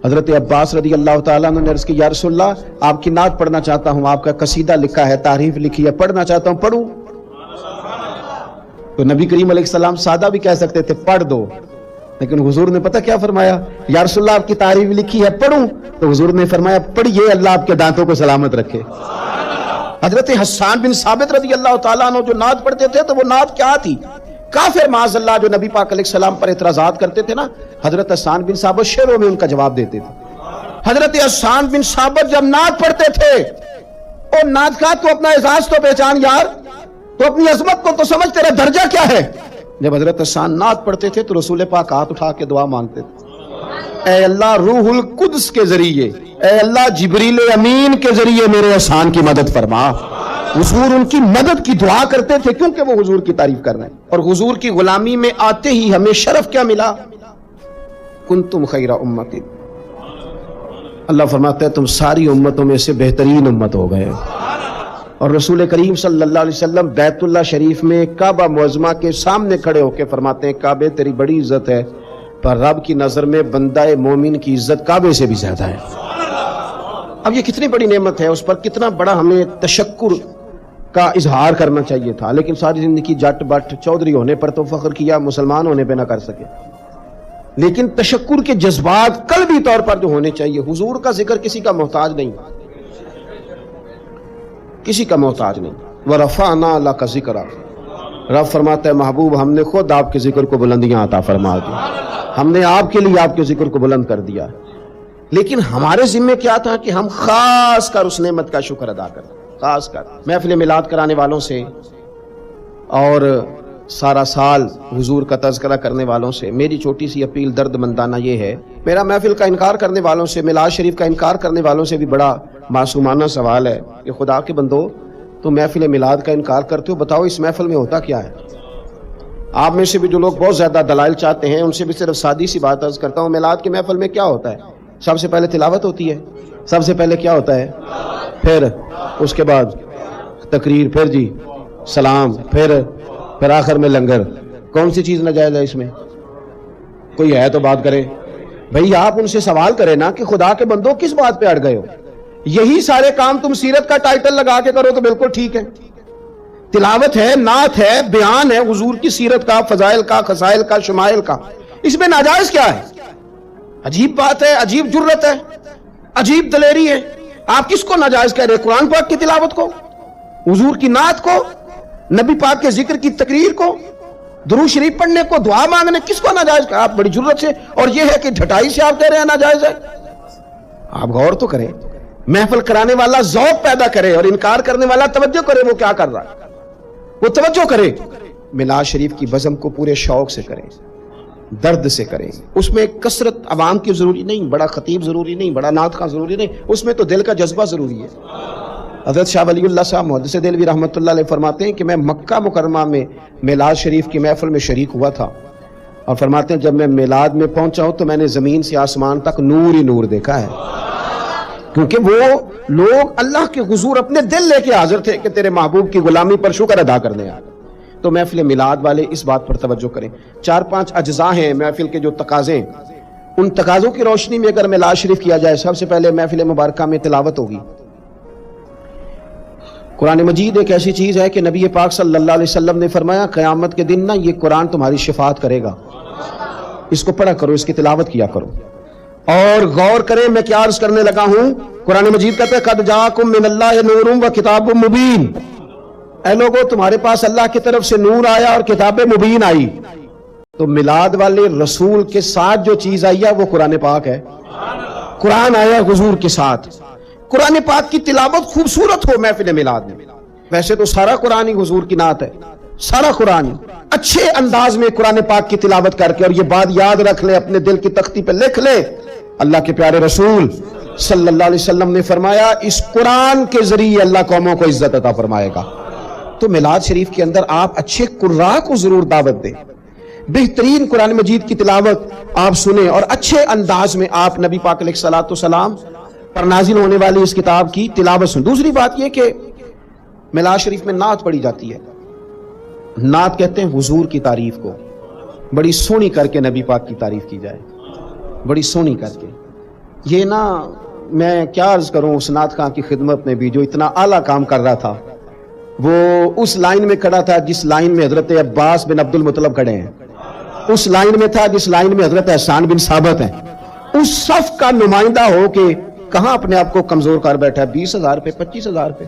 حضرت عباس رضی اللہ تعالیٰ عنہ نے عرض کی یا رسول اللہ آپ کی نعت پڑھنا چاہتا ہوں، آپ کا قصیدہ لکھا ہے، تعریف لکھی ہے، پڑھنا چاہتا ہوں، پڑھوں؟ تو نبی کریم علیہ السلام سادہ بھی کہہ سکتے تھے پڑھ دو، لیکن حضور نے پتہ کیا فرمایا؟ یا رسول اللہ آپ کی تعریف لکھی ہے، پڑھوں؟ تو حضور نے فرمایا پڑھیے، اللہ آپ کے دانتوں کو سلامت رکھے۔ حضرت حسان بن ثابت رضی اللہ تعالیٰ عنہ جو نعت پڑھتے تھے تو وہ نعت کیا تھی؟ کافر معاذ اللہ جو نبی پاک علیہ السلام پر اعتراضات کرتے تھے نا، حضرت حسان بن ثابت شعروں میں ان کا جواب دیتے تھے۔ حضرت حسان بن ثابت جب نعت پڑھتے تھے، اور نعت کا تو اپنا اعزاز تو پہچان یار، تو اپنی عظمت کو تو سمجھ، تیرا درجہ کیا ہے؟ جب حضرت حسان نعت پڑھتے تھے تو رسول پاک ہاتھ اٹھا کے دعا مانگتے تھے، اے اللہ روح القدس کے ذریعے، اے اللہ جبریل امین کے ذریعے میرے حسان کی مدد فرما۔ حضور ان کی مدد کی دعا کرتے تھے کیونکہ وہ حضور کی تعریف کر رہے ہیں۔ اور حضور کی غلامی میں آتے ہی ہمیں شرف کیا ملا؟ کنتم خیر امت، اللہ فرماتا ہے تم ساری امتوں میں سے بہترین امت ہو گئے۔ اور رسول کریم صلی اللہ علیہ وسلم بیت اللہ شریف میں کعبہ معظمہ کے سامنے کھڑے ہو کے فرماتے ہیں کعبے تیری بڑی عزت ہے، پر رب کی نظر میں بندہ مومن کی عزت کعبے سے بھی زیادہ ہے۔ اب یہ کتنی بڑی نعمت ہے، اس پر کتنا بڑا ہمیں تشکر کا اظہار کرنا چاہیے تھا، لیکن ساری زندگی جٹ بٹ چودھری ہونے پر تو فخر کیا، مسلمان ہونے پہ نہ کر سکے۔ لیکن تشکر کے جذبات قلبی طور پر جو ہونے چاہیے۔ حضور کا ذکر کسی کا محتاج نہیں، کسی کا محتاج نہیں۔ وَرَفَعْنَا لَكَ ذِكْرَكَ، رب فرماتا ہے محبوب ہم نے خود آپ کے ذکر کو بلندیاں عطا فرما دی، ہم نے آپ کے لیے آپ کے ذکر کو بلند کر دیا۔ لیکن ہمارے ذمہ کیا تھا کہ ہم خاص کر اس نعمت کا شکر ادا کریں، خاص کر محفل میلاد کرانے والوں سے اور سارا سال حضور کا تذکرہ کرنے والوں سے میری چھوٹی سی اپیل درد مندانہ یہ ہے، میرا محفل کا انکار کرنے والوں سے، میلاد شریف کا انکار کرنے والوں سے بھی بڑا معصومانہ سوال ہے کہ خدا کے بندو تم محفل میلاد کا انکار کرتے ہو، بتاؤ اس محفل میں ہوتا کیا ہے؟ آپ میں سے بھی جو لوگ بہت زیادہ دلائل چاہتے ہیں ان سے بھی صرف سادی سی بات عرض کرتا ہوں، میلاد کے محفل میں کیا ہوتا ہے؟ سب سے پہلے تلاوت ہوتی ہے، سب سے پہلے کیا ہوتا ہے؟ پھر اس کے بعد تقریر، پھر جی سلام، پھر آخر میں لنگر۔ کون سی چیز ناجائز ہے اس میں؟ کوئی ہے تو بات کرے بھئی، آپ ان سے سوال کریں نا کہ خدا کے بندوں کس بات پہ اڑ گئے ہو؟ یہی سارے کام تم سیرت کا ٹائٹل لگا کے کرو تو بالکل ٹھیک ہے، تلاوت ہے، نعت ہے، بیان ہے حضور کی سیرت کا، فضائل کا، خصائل کا، شمائل کا، اس میں ناجائز کیا ہے؟ عجیب بات ہے، عجیب جرت ہے، عجیب دلیری ہے۔ آپ کس کو ناجائز کہہ رہے؟ قرآن پاک کی تلاوت کو، حضور کی نعت کو، نبی پاک کے ذکر کی تقریر کو، درود شریف پڑھنے کو، دعا مانگنے، کس کو ناجائز کہا؟ آپ بڑی جرت سے، اور یہ ہے کہ ڈھٹائی سے آپ کہہ رہے ہیں ناجائز ہے۔ آپ غور تو کریں، محفل کرانے والا ذوق پیدا کرے اور انکار کرنے والا توجہ کرے وہ کیا کر رہا ہے، وہ توجہ کرے۔ میلاد شریف کی بزم کو پورے شوق سے کریں، درد سے کریں، اس میں کثرت عوام کی ضروری نہیں، بڑا خطیب ضروری نہیں، بڑا نعت خواں ضروری نہیں، اس میں تو دل کا جذبہ ضروری ہے۔ حضرت شاہ ولی اللہ صاحب محدث دہلوی رحمۃ اللہ علیہ فرماتے ہیں کہ میں مکہ مکرمہ میں میلاد شریف کی محفل میں شریک ہوا تھا، اور فرماتے ہیں جب میں میلاد میں پہنچا ہوں تو میں نے زمین سے آسمان تک نور ہی نور دیکھا ہے، کیونکہ وہ لوگ اللہ کے حضور اپنے دل لے کے حاضر تھے کہ تیرے محبوب کی غلامی پر شکر ادا کرنے آئے۔ تو محفل میلاد والے اس بات پر توجہ کریں۔ 4-5 اجزاء ہیں محفل کے جو تقاضے ہیں، ان تقاضوں کی روشنی میں اگر میلاد شریف کیا جائے، سب سے پہلے محفل مبارکہ میں تلاوت ہوگی۔ قرآن مجید ایک ایسی چیز ہے کہ نبی پاک صلی اللہ علیہ وسلم نے فرمایا قیامت کے دن نا یہ قرآن تمہاری شفاعت کرے گا، اس کو پڑھا کرو، اس کی تلاوت کیا کرو۔ اور غور کریں میں کیا عرض کرنے لگا ہوں، قرآن مجید کہتا ہے قد جاءکم من اللہ نور و کتاب مبین، اے لوگو تمہارے پاس اللہ کی طرف سے نور آیا اور کتاب مبین آئی۔ تو میلاد والے رسول کے ساتھ جو چیز آئی ہے وہ قرآن پاک ہے، قرآن آیا حضور کے ساتھ۔ قرآن پاک کی تلاوت خوبصورت ہو محفل میلاد میں، ویسے تو سارا قرآن ہی حضور کی نعت ہے، سارا قرآن ہی اچھے انداز میں قرآن پاک کی تلاوت کر کے، اور یہ بات یاد رکھ لے، اپنے دل کی تختی پہ لکھ لے، اللہ کے پیارے رسول صلی اللہ علیہ وسلم نے فرمایا اس قرآن کے ذریعے اللہ قوموں کو عزت عطا فرمائے گا۔ تو میلاد شریف کے اندر آپ اچھے قراء کو ضرور دعوت دیں، بہترین قرآن مجید کی تلاوت آپ سنیں، اور اچھے انداز میں آپ نبی پاک علیہ الصلوۃ والسلام پر نازل ہونے والی اس کتاب کی تلاوت سنیں۔ دوسری بات یہ کہ میلاد شریف میں نعت پڑھی جاتی ہے، نعت کہتے ہیں حضور کی تعریف کو، بڑی سونی کر کے نبی پاک کی تعریف کی جائے، بڑی سونی کر کے۔ یہ نا میں کیا عرض کروں اس نعت خواں کی خدمت میں بھی جو اتنا اعلیٰ کام کر رہا تھا، وہ اس لائن میں کھڑا تھا جس لائن میں حضرت عباس بن عبد المطلب کھڑے ہیں، اس لائن میں تھا جس لائن میں حضرت حسان بن ثابت ہیں، اس صف کا نمائندہ ہو کے کہاں اپنے آپ کو کمزور کر بیٹھا ہے؟ 20,000 پہ 25,000 پہ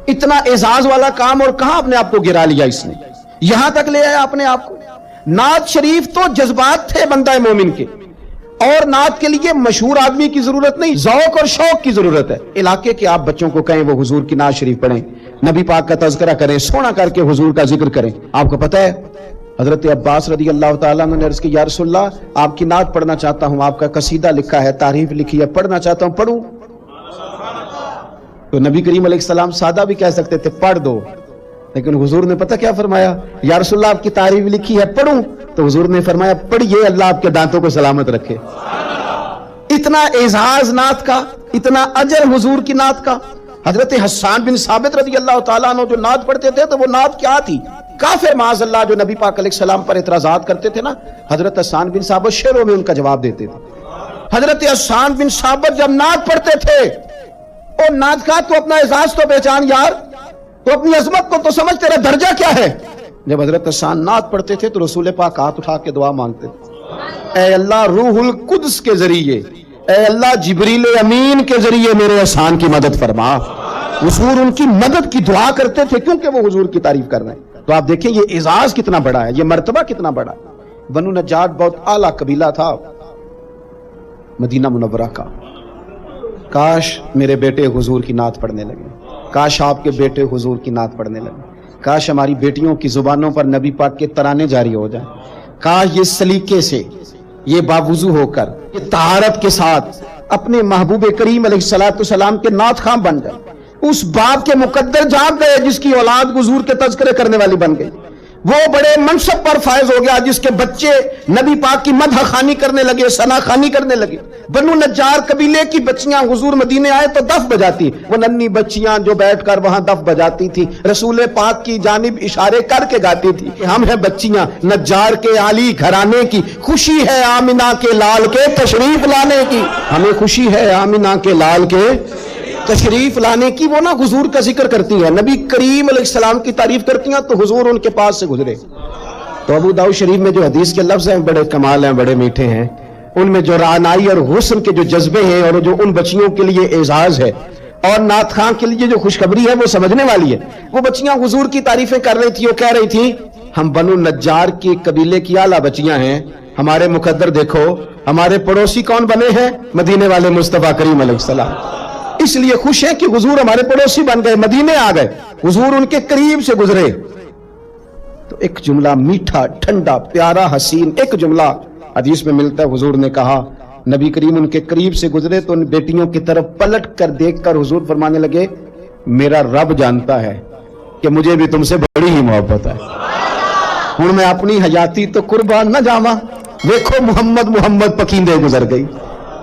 اتنا اعزاز والا کام، اور کہاں اپنے آپ کو گرا لیا اس نے، یہاں تک لے آیا اپنے آپ کو۔ نعت شریف تو جذبات تھے بندہ مومن کے، اور نعت کے لیے مشہور آدمی کی ضرورت نہیں، ذوق اور شوق کی ضرورت ہے۔ علاقے کے آپ بچوں کو کہیں وہ حضور کی نعت شریف پڑھیں، نبی پاک کا تذکرہ کریں، سونا کر کے حضور کا ذکر کریں۔ آپ کو پتہ ہے حضرت عباس رضی اللہ تعالیٰ عنہ نے عرض کی، یا رسول اللہ آپ کی نعت پڑھنا چاہتا ہوں، آپ کا قصیدہ لکھا ہے، تعریف لکھی ہے، پڑھنا چاہتا ہوں، پڑھوں؟ تو نبی کریم علیہ السلام سادہ بھی کہہ سکتے تھے پڑھ دو، لیکن حضور نے پتہ کیا فرمایا؟ یا رسول اللہ آپ کی تعریف لکھی ہے، پڑھوں؟ تو حضور نے فرمایا پڑھیے، اللہ آپ کے دانتوں کو سلامت رکھے۔ اتنا اعزاز نعت کا، اتنا اجر حضور کی نعت کا۔ حضرت حسان بن ثابت رضی اللہ تعالیٰ عنہ جو نعت پڑھتے تھے تو وہ نعت کیا تھی؟ کافر معاذ اللہ جو نبی پاک علیہ السلام پر اعتراضات کرتے تھے نا، حضرت حسان بن ثابت شعروں میں ان کا جواب دیتے تھے۔ حضرت حسان بن ثابت جب نعت پڑھتے تھے، او نعت کا تو اپنا اعزاز تو پہچان یار، تو اپنی عظمت کو تو سمجھ، تیرا درجہ کیا ہے۔ جب حضرت حسان نعت پڑھتے تھے تو رسول پاک ہاتھ اٹھا کے دعا مانگتے تھے، اے اللہ روح القدس کے ذریعے، اے اللہ جبریل امین کے ذریعے میرے حسان کی مدد فرما۔ حضور ان کی مدد کی دعا کرتے تھے کیونکہ وہ حضور کی تعریف کر رہے ہیں۔ تو آپ دیکھیں یہ اعزاز کتنا بڑا ہے، یہ مرتبہ کتنا بڑا ہے۔ بنو نجار بہت اعلیٰ قبیلہ تھا مدینہ منورہ کا۔ کاش میرے بیٹے حضور کی نعت پڑھنے لگے، کاش آپ کے بیٹے حضور کی نعت پڑھنے لگے، کاش ہماری بیٹیوں کی زبانوں پر نبی پاک کے ترانے جاری ہو جائیں، کاش یہ سلیقے سے، یہ باوضو ہو کر، یہ طہارت کے ساتھ اپنے محبوب کریم علیہ السلام کے نعت خواں بن جائے۔ اس باپ کے مقدر جاگ گئے جس کی اولاد حضور کے تذکرے کرنے والی بن گئی، وہ بڑے منصب پر فائز ہو گیا جس کے بچے نبی پاک کی مدح خوانی کرنے لگے، ثنا خوانی کرنے لگے۔ بنو نجار قبیلے کی بچیاں حضور مدینے آئے تو دف بجاتی، وہ ننھی بچیاں جو بیٹھ کر وہاں دف بجاتی تھی، رسول پاک کی جانب اشارے کر کے گاتی تھی کہ ہم ہیں بچیاں نجار کے عالی گھرانے کی، خوشی ہے آمنہ کے لال کے تشریف لانے کی، ہمیں خوشی ہے آمنہ کے لال کے تشریف لانے کی۔ وہ نا حضور کا ذکر کرتی ہیں، نبی کریم علیہ السلام کی تعریف کرتی ہیں تو حضور ان کے پاس سے گزرے۔ تو ابو داؤد شریف میں جو حدیث کے لفظ ہیں بڑے کمال ہیں، بڑے میٹھے ہیں، ان میں جو رعنائی اور حسن کے جو جذبے ہیں اور جو ان بچیوں کے لیے اعزاز ہے اور نعت خواں کے لیے جو خوشخبری ہے وہ سمجھنے والی ہے۔ وہ بچیاں حضور کی تعریفیں کر رہی تھی، وہ کہہ رہی تھی ہم بنو نجار کی قبیلے کی اعلیٰ بچیاں ہیں، ہمارے مقدر دیکھو، ہمارے پڑوسی کون بنے ہیں؟ مدینے والے مصطفیٰ کریم علیہ السلام، اس لیے خوش ہیں کہ حضور ہمارے پڑوسی بن گئے، مدینے آ گئے، حضور ان کے قریب سے گزرے۔ تو ایک جملہ میٹھا، ٹھنڈا، پیارا، حسین ایک جملہ حدیث میں ملتا ہے، حضور نے کہا، نبی کریم ان کے قریب سے گزرے تو ان بیٹیوں کی طرف پلٹ کر دیکھ کر حضور فرمانے لگے، میرا رب جانتا ہے کہ مجھے بھی تم سے بڑی ہی محبت ہے، ہوں میں اپنی حیاتی تو قربان نہ جاواں، دیکھو محمد محمد پکیندے گزر گئی،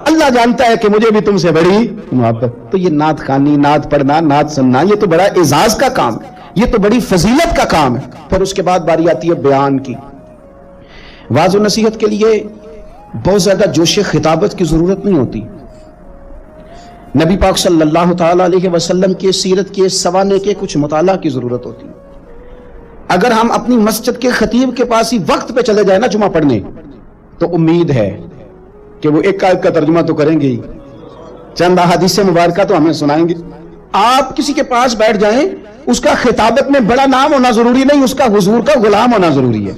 اللہ جانتا ہے کہ مجھے بھی تم سے بڑی محبت۔ تو یہ نعت خوانی، نعت پڑھنا، نعت سننا، یہ تو بڑا اعزاز کا کام ہے، یہ تو بڑی فضیلت کا کام ہے۔ پھر اس کے بعد باری آتی ہے بیان کی۔ واعظ و نصیحت کے لیے بہت زیادہ جوش خطابت کی ضرورت نہیں ہوتی، نبی پاک صلی اللہ تعالی علیہ وسلم کے سیرت کے سوانے کے کچھ مطالعہ کی ضرورت ہوتی۔ اگر ہم اپنی مسجد کے خطیب کے پاس ہی وقت پہ چلے جائیں نا جمعہ پڑھنے، تو امید ہے کہ وہ ایک آیت کا ترجمہ تو کریں گے ہی، چند احادیث مبارکہ تو ہمیں سنائیں گے۔ آپ کسی کے پاس بیٹھ جائیں، اس کا خطابت میں بڑا نام ہونا ضروری نہیں، اس کا حضور کا غلام ہونا ضروری ہے۔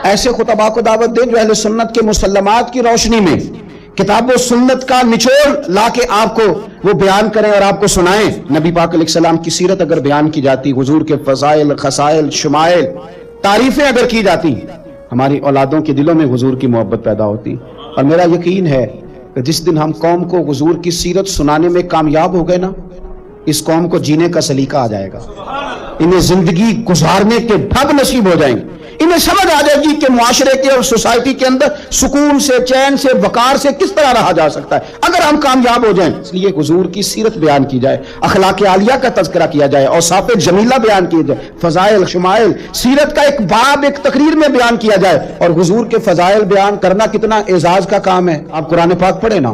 ایسے خطباء کو دعوت دیں جو اہل سنت کے مسلمات کی روشنی میں کتاب و سنت کا نچوڑ لا کے آپ کو وہ بیان کریں اور آپ کو سنائیں۔ نبی پاک علیہ السلام کی سیرت اگر بیان کی جاتی، حضور کے فضائل، خصائل، شمائل، تعریفیں اگر کی جاتی، ہماری اولادوں کے دلوں میں حضور کی محبت پیدا ہوتی۔ اور میرا یقین ہے کہ جس دن ہم قوم کو حضور کی سیرت سنانے میں کامیاب ہو گئے نا، اس قوم کو جینے کا سلیقہ آ جائے گا، انہیں زندگی گزارنے کے ڈھنگ نصیب ہو جائیں گے، انہیں سمجھ آ جائے گی کہ معاشرے کے اور سوسائٹی کے اندر سکون سے، چین سے، وقار سے کس طرح رہا جا سکتا ہے اگر ہم کامیاب ہو جائیں۔ اس لیے حضور کی سیرت بیان کی جائے، اخلاق عالیہ کا تذکرہ کیا جائے، اوصاف جمیلہ بیان کیے جائے، فضائل، شمائل، سیرت کا ایک باب ایک تقریر میں بیان کیا جائے۔ اور حضور کے فضائل بیان کرنا کتنا اعزاز کا کام ہے۔ آپ قرآن پاک پڑھیں نا،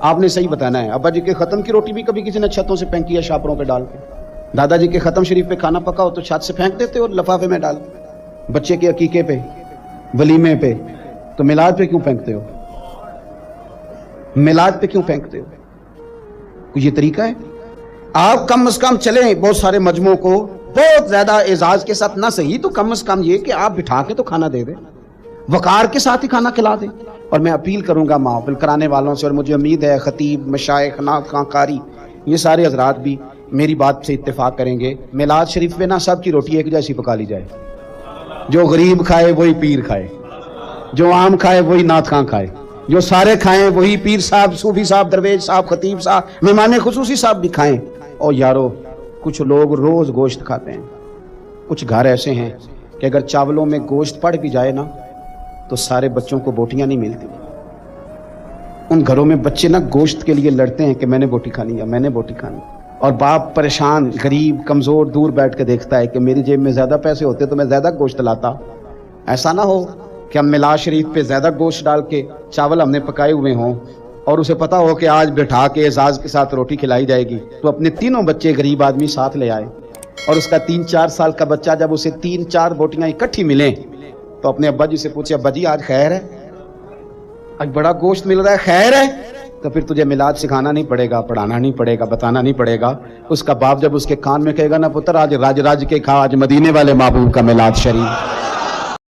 آپ نے صحیح بتانا ہے. ابا جی کے ختم کی روٹی بھی کبھی کسی نے چھتوں سے پھینکی ہے شاپروں پہ ڈال کے. دادا جی کے ختم شریف پہ کھانا پکا ہو تو چھت سے پھینک دیتے ہو لفافے میں ڈال. بچے کے عقیقے پہ، ولیمے پہ، تو میلاد پہ کیوں پھینکتے ہو؟ میلاد پہ کیوں پھینکتے ہو؟ کوئی یہ طریقہ ہے؟ آپ کم از کم چلیں بہت سارے مجموعوں کو بہت زیادہ اعزاز کے ساتھ نہ صحیح تو کم از کم یہ کہ آپ بٹھا کے تو کھانا دے دیں، وقار کے ساتھ ہی کھانا کھلا دیں. اور میں اپیل کروں گا محفل کرانے والوں سے، اور مجھے امید ہے خطیب، مشائخ، نعت خواں، قاری، یہ سارے حضرات بھی میری بات سے اتفاق کریں گے. میلاد شریف پہ نہ سب کی روٹی ایک جیسی پکا لی جائے. جو غریب کھائے وہی پیر کھائے، جو عام کھائے وہی نعت خواں کھائے، جو سارے کھائیں وہی پیر صاحب، صوفی صاحب، درویش صاحب، خطیب صاحب، مہمان خصوصی صاحب بھی کھائیں. اور یارو کچھ لوگ روز گوشت کھاتے ہیں. کچھ گھر ایسے ہیں کہ اگر چاولوں میں گوشت پڑ بھی جائے نا تو سارے بچوں کو بوٹیاں نہیں ملتی. ان گھروں میں بچے نا گوشت کے لیے لڑتے ہیں کہ میں نے بوٹی کھانی ہے، میں نے بوٹی کھانی. اور باپ پریشان، غریب، کمزور دور بیٹھ کے دیکھتا ہے کہ میری جیب میں زیادہ پیسے ہوتے تو میں زیادہ گوشت لاتا. ایسا نہ ہو کہ ہم میلاد شریف پہ زیادہ گوشت ڈال کے چاول ہم نے پکائے ہوئے ہوں اور اسے پتا ہو کہ آج بٹھا کے اعزاز کے ساتھ روٹی کھلائی جائے گی، تو اپنے تینوں بچے غریب آدمی ساتھ لے آئے. اور اس کا 3-4 سال کا بچہ جب اسے 3-4 بوٹیاں اکٹھی ملیں تو اپنے ابا جی سے پوچھے، ابا جی آج خیر ہے، آج بڑا گوشت مل رہا ہے، خیر ہے؟ تو پھر تجھے میلاد سکھانا نہیں پڑے گا، پڑھانا نہیں پڑے گا، بتانا نہیں پڑے گا. اس کا باپ جب اس کے کان میں کہے گا نا، پتر آج راج راج کے کھا، آج مدینے والے محبوب کا میلاد شریف.